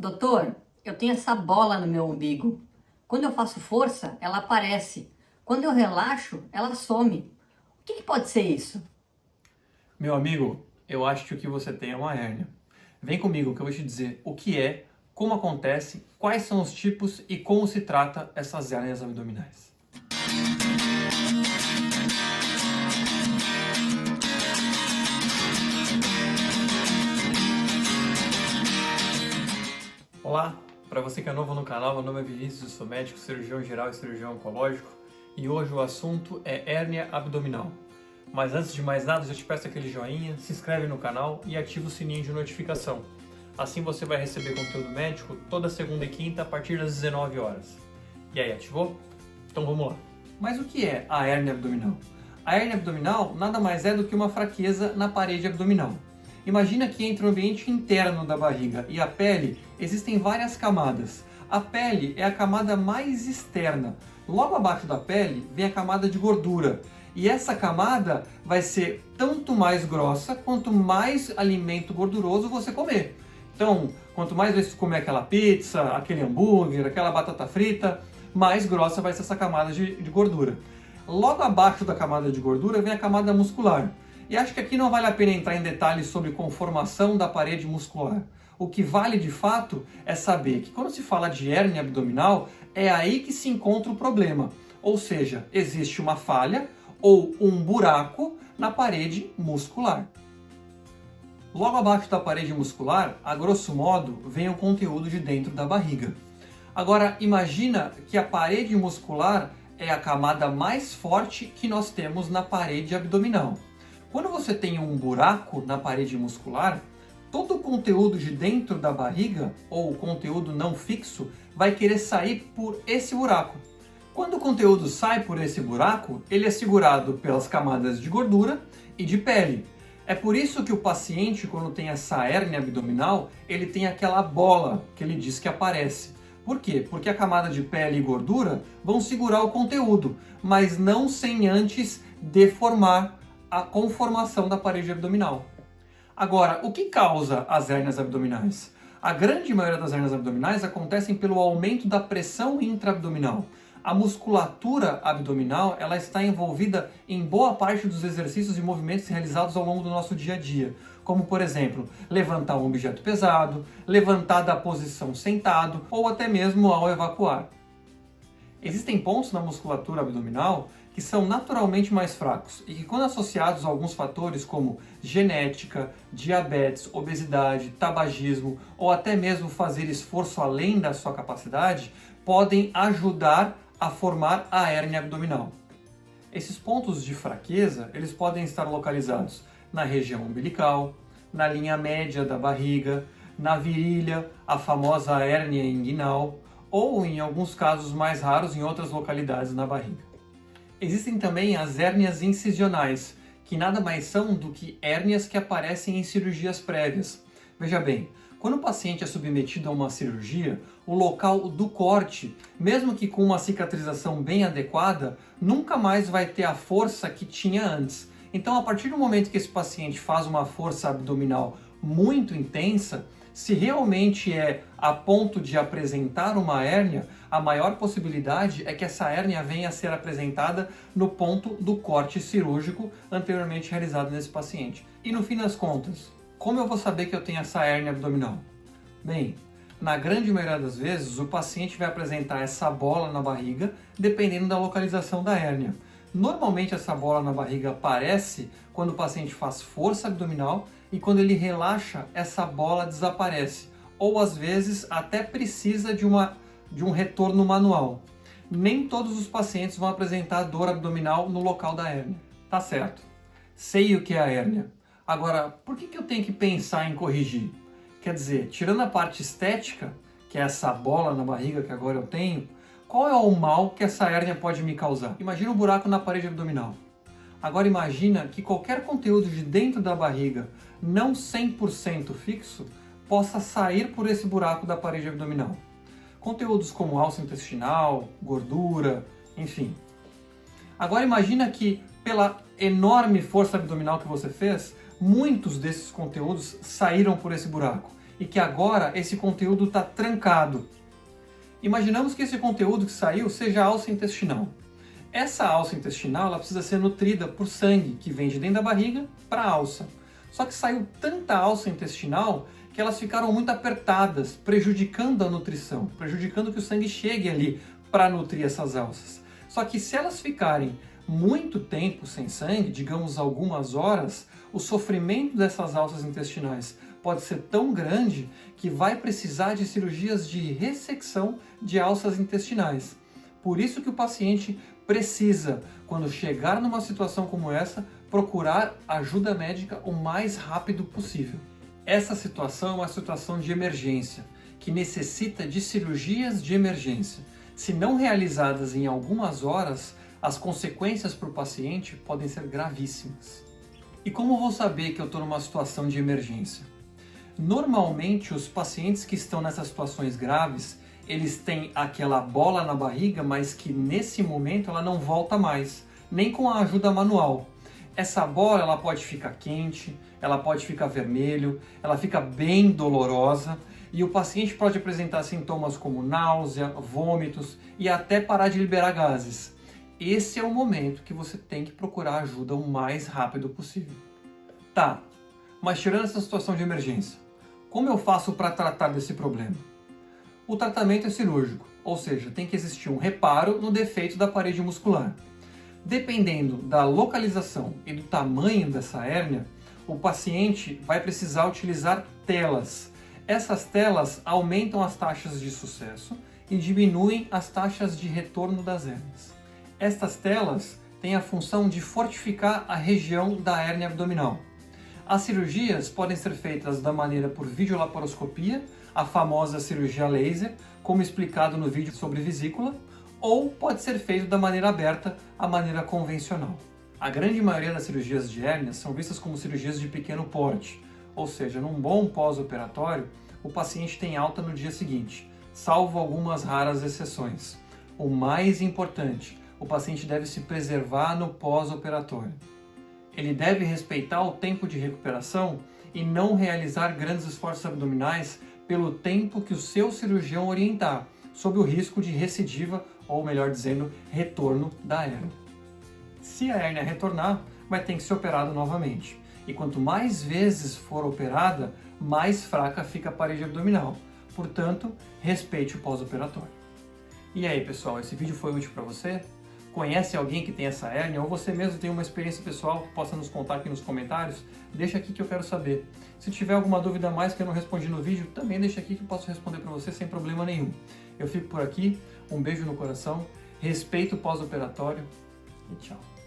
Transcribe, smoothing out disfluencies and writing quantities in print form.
Doutor, eu tenho essa bola no meu umbigo. Quando eu faço força, ela aparece. Quando eu relaxo, ela some. O que pode ser isso? Meu amigo, eu acho que o que você tem é uma hérnia. Vem comigo que eu vou te dizer o que é, como acontece, quais são os tipos e como se trata essas hérnias abdominais. Olá, para você que é novo no canal, meu nome é Vinícius, eu sou médico, cirurgião geral e cirurgião oncológico e hoje o assunto é hérnia abdominal. Mas antes de mais nada, eu te peço aquele joinha, se inscreve no canal e ativa o sininho de notificação. Assim você vai receber conteúdo médico toda segunda e quinta a partir das 19 horas. E aí, ativou? Então vamos lá. Mas o que é a hérnia abdominal? A hérnia abdominal nada mais é do que uma fraqueza na parede abdominal. Imagina que entre o ambiente interno da barriga e a pele existem várias camadas. A pele é a camada mais externa. Logo abaixo da pele vem a camada de gordura. E essa camada vai ser tanto mais grossa quanto mais alimento gorduroso você comer. Então, quanto mais você comer aquela pizza, aquele hambúrguer, aquela batata frita, mais grossa vai ser essa camada de gordura. Logo abaixo da camada de gordura vem a camada muscular. E acho que aqui não vale a pena entrar em detalhes sobre conformação da parede muscular. O que vale de fato é saber que quando se fala de hérnia abdominal, é aí que se encontra o problema. Ou seja, existe uma falha ou um buraco na parede muscular. Logo abaixo da parede muscular, a grosso modo, vem o conteúdo de dentro da barriga. Agora, imagina que a parede muscular é a camada mais forte que nós temos na parede abdominal. Quando você tem um buraco na parede muscular, todo o conteúdo de dentro da barriga, ou o conteúdo não fixo, vai querer sair por esse buraco. Quando o conteúdo sai por esse buraco, ele é segurado pelas camadas de gordura e de pele. É por isso que o paciente, quando tem essa hérnia abdominal, ele tem aquela bola que ele diz que aparece. Por quê? Porque a camada de pele e gordura vão segurar o conteúdo, mas não sem antes deformar a conformação da parede abdominal. Agora, o que causa as hérnias abdominais? A grande maioria das hérnias abdominais acontecem pelo aumento da pressão intraabdominal. A musculatura abdominal ela está envolvida em boa parte dos exercícios e movimentos realizados ao longo do nosso dia a dia, como por exemplo, levantar um objeto pesado, levantar da posição sentado ou até mesmo ao evacuar. Existem pontos na musculatura abdominal que são naturalmente mais fracos e que, quando associados a alguns fatores como genética, diabetes, obesidade, tabagismo ou até mesmo fazer esforço além da sua capacidade, podem ajudar a formar a hérnia abdominal. Esses pontos de fraqueza, eles podem estar localizados na região umbilical, na linha média da barriga, na virilha, a famosa hérnia inguinal, ou em alguns casos mais raros em outras localidades na barriga. Existem também as hérnias incisionais, que nada mais são do que hérnias que aparecem em cirurgias prévias. Veja bem, quando o paciente é submetido a uma cirurgia, o local do corte, mesmo que com uma cicatrização bem adequada, nunca mais vai ter a força que tinha antes. Então, a partir do momento que esse paciente faz uma força abdominal muito intensa, se realmente é a ponto de apresentar uma hérnia, a maior possibilidade é que essa hérnia venha a ser apresentada no ponto do corte cirúrgico anteriormente realizado nesse paciente. E no fim das contas, como eu vou saber que eu tenho essa hérnia abdominal? Bem, na grande maioria das vezes, o paciente vai apresentar essa bola na barriga, dependendo da localização da hérnia. Normalmente essa bola na barriga aparece quando o paciente faz força abdominal e quando ele relaxa, essa bola desaparece. Ou às vezes até precisa de um retorno manual. Nem todos os pacientes vão apresentar dor abdominal no local da hérnia. Tá certo. Sei o que é a hérnia. Agora, por que eu tenho que pensar em corrigir? Quer dizer, tirando a parte estética, que é essa bola na barriga que agora eu tenho, qual é o mal que essa hérnia pode me causar? Imagina um buraco na parede abdominal. Agora imagina que qualquer conteúdo de dentro da barriga, não 100% fixo, possa sair por esse buraco da parede abdominal. Conteúdos como alça intestinal, gordura, enfim. Agora imagina que, pela enorme força abdominal que você fez, muitos desses conteúdos saíram por esse buraco. e que agora esse conteúdo está trancado. Imaginamos que esse conteúdo que saiu seja a alça intestinal. Essa alça intestinal ela precisa ser nutrida por sangue que vem de dentro da barriga para a alça. Só que saiu tanta alça intestinal que elas ficaram muito apertadas, prejudicando a nutrição, prejudicando que o sangue chegue ali para nutrir essas alças. Só que se elas ficarem muito tempo sem sangue, digamos algumas horas, o sofrimento dessas alças intestinais pode ser tão grande que vai precisar de cirurgias de ressecção de alças intestinais. Por isso que o paciente precisa, quando chegar numa situação como essa, procurar ajuda médica o mais rápido possível. Essa situação é uma situação de emergência, que necessita de cirurgias de emergência. Se não realizadas em algumas horas, as consequências para o paciente podem ser gravíssimas. E como vou saber que eu estou numa situação de emergência? Normalmente, os pacientes que estão nessas situações graves, eles têm aquela bola na barriga, mas que nesse momento ela não volta mais, nem com a ajuda manual. Essa bola ela pode ficar quente, ela pode ficar vermelho, ela fica bem dolorosa e o paciente pode apresentar sintomas como náusea, vômitos e até parar de liberar gases. Esse é o momento que você tem que procurar ajuda o mais rápido possível. Tá, mas tirando essa situação de emergência, como eu faço para tratar desse problema? O tratamento é cirúrgico, ou seja, tem que existir um reparo no defeito da parede muscular. Dependendo da localização e do tamanho dessa hérnia, o paciente vai precisar utilizar telas. Essas telas aumentam as taxas de sucesso e diminuem as taxas de retorno das hérnias. Estas telas têm a função de fortificar a região da hérnia abdominal. As cirurgias podem ser feitas da maneira por videolaparoscopia, a famosa cirurgia laser, como explicado no vídeo sobre vesícula, ou pode ser feito da maneira aberta, a maneira convencional. A grande maioria das cirurgias de hérnia são vistas como cirurgias de pequeno porte, ou seja, num bom pós-operatório, o paciente tem alta no dia seguinte, salvo algumas raras exceções. O mais importante, o paciente deve se preservar no pós-operatório. Ele deve respeitar o tempo de recuperação e não realizar grandes esforços abdominais pelo tempo que o seu cirurgião orientar, sob o risco de recidiva, ou melhor dizendo, retorno da hérnia. Se a hérnia retornar, vai ter que ser operado novamente. E quanto mais vezes for operada, mais fraca fica a parede abdominal. Portanto, respeite o pós-operatório. E aí, pessoal, esse vídeo foi útil para você? Conhece alguém que tem essa hérnia ou você mesmo tem uma experiência pessoal que possa nos contar aqui nos comentários? Deixa aqui que eu quero saber. Se tiver alguma dúvida a mais que eu não respondi no vídeo, também deixa aqui que eu posso responder para você sem problema nenhum. Eu fico por aqui, um beijo no coração, respeito o pós-operatório e tchau.